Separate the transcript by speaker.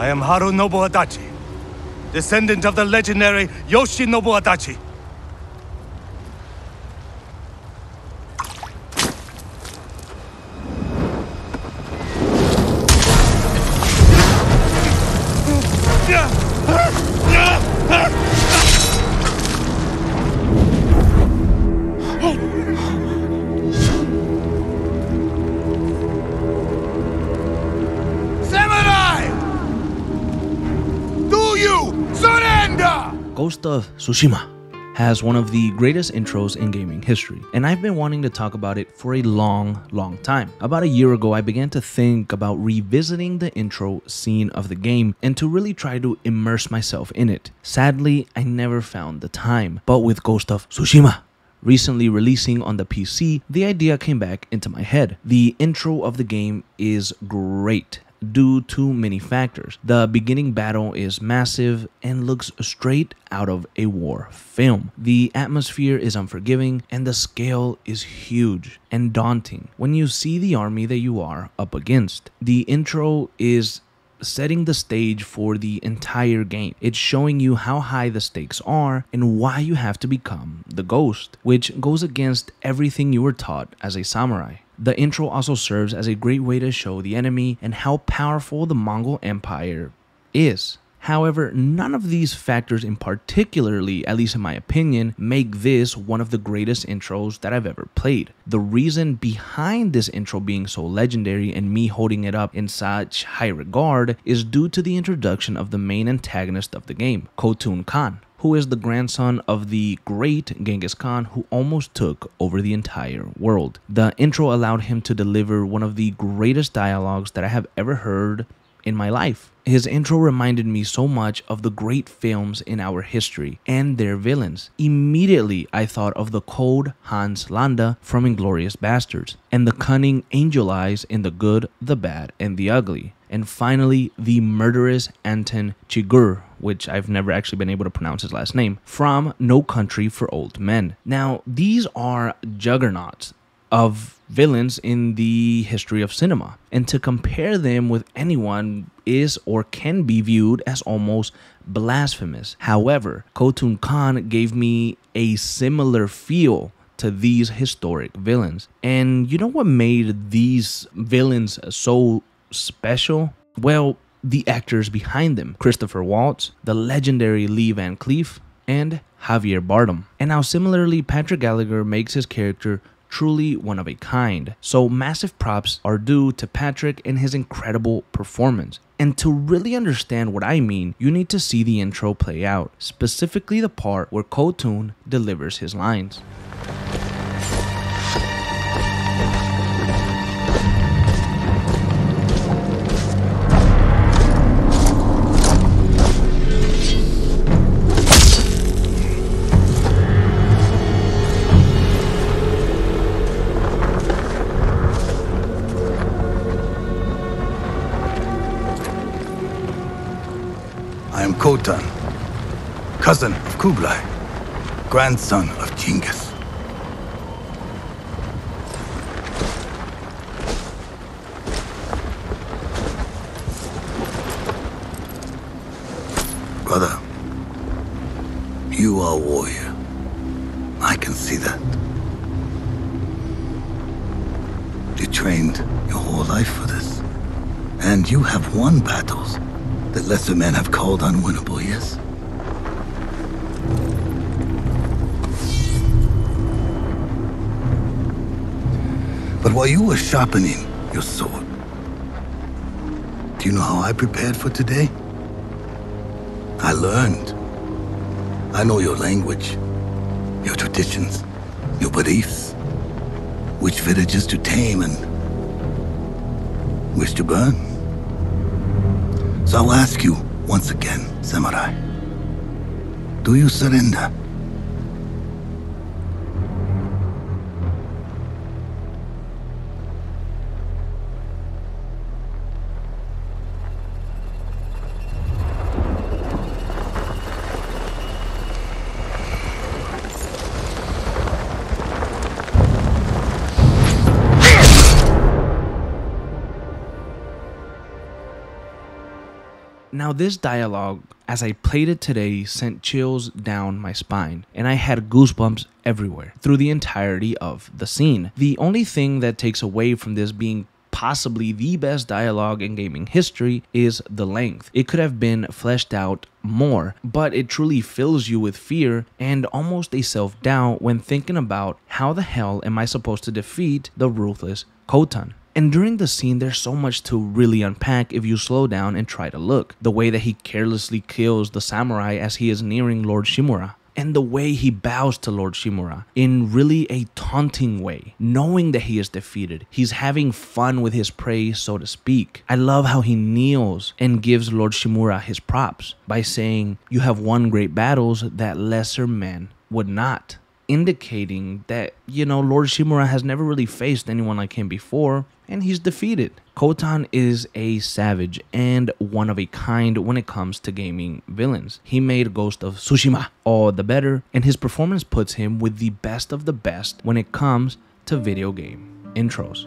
Speaker 1: I am Harunobu Adachi, descendant of the legendary Yoshinobu Adachi.
Speaker 2: Ghost of Tsushima has one of the greatest intros in gaming history, and I've been wanting to talk about it for a long time. About a year ago, I began to think about revisiting the intro scene of the game and to really try to immerse myself in it. Sadly, I never found the time, but with Ghost of Tsushima recently releasing on the PC, the idea came back into my head. The intro of the game is great due to many factors. The beginning battle is massive and looks straight out of a war film. The atmosphere is unforgiving and the scale is huge and daunting when you see the army that you are up against. The intro is setting the stage for the entire game. It's showing you how high the stakes are and why you have to become the ghost, which goes against everything you were taught as a samurai. The intro also serves as a great way to show the enemy and how powerful the Mongol Empire is. However, none of these factors in particularly, at least in my opinion, make this one of the greatest intros that I've ever played. The reason behind this intro being so legendary and me holding it up in such high regard is due to the introduction of the main antagonist of the game, Khotun Khan, who is the grandson of the great Genghis Khan who almost took over the entire world. The intro allowed him to deliver one of the greatest dialogues that I have ever heard in my life. His intro reminded me so much of the great films in our history and their villains. Immediately, I thought of the cold Hans Landa from Inglourious Basterds, and the cunning Angel Eyes in The Good, the Bad, and the Ugly. And finally, the murderous Anton Chigurh, which I've never actually been able to pronounce his last name, from No Country for Old Men. Now, these are juggernauts of villains in the history of cinema, and to compare them with anyone is or can be viewed as almost blasphemous. However, Khotun Khan gave me a similar feel to these historic villains. And you know what made these villains so special? Well, the actors behind them: Christopher Waltz, the legendary Lee Van Cleef, and Javier Bardem. And now similarly, Patrick Gallagher makes his character truly one of a kind. So massive props are due to Patrick and his incredible performance. And to really understand what I mean, you need to see the intro play out, specifically the part where Khotun delivers his lines.
Speaker 1: I am Khotan, cousin of Kublai, grandson of Genghis. Brother, you are a warrior. I can see that. You trained your whole life for this, and you have won battles that lesser men have called unwinnable, yes? But while you were sharpening your sword, do you know how I prepared for today? I learned. I know your language, your traditions, your beliefs, which villages to tame and which to burn. So I'll ask you once again, samurai, do you surrender?
Speaker 2: Now this dialogue, as I played it today, sent chills down my spine, and I had goosebumps everywhere through the entirety of the scene. The only thing that takes away from this being possibly the best dialogue in gaming history is the length. It could have been fleshed out more, but it truly fills you with fear and almost a self-doubt when thinking about how the hell am I supposed to defeat the ruthless Khotan. And during the scene, there's so much to really unpack if you slow down and try to look. The way that he carelessly kills the samurai as he is nearing Lord Shimura, and the way he bows to Lord Shimura in really a taunting way, knowing that he is defeated. He's having fun with his prey, so to speak. I love how he kneels and gives Lord Shimura his props by saying, "You have won great battles that lesser men would not," indicating that, Lord Shimura has never really faced anyone like him before, and he's defeated. Khotan is a savage and one of a kind when it comes to gaming villains. He made Ghost of Tsushima all the better, and his performance puts him with the best of the best when it comes to video game intros.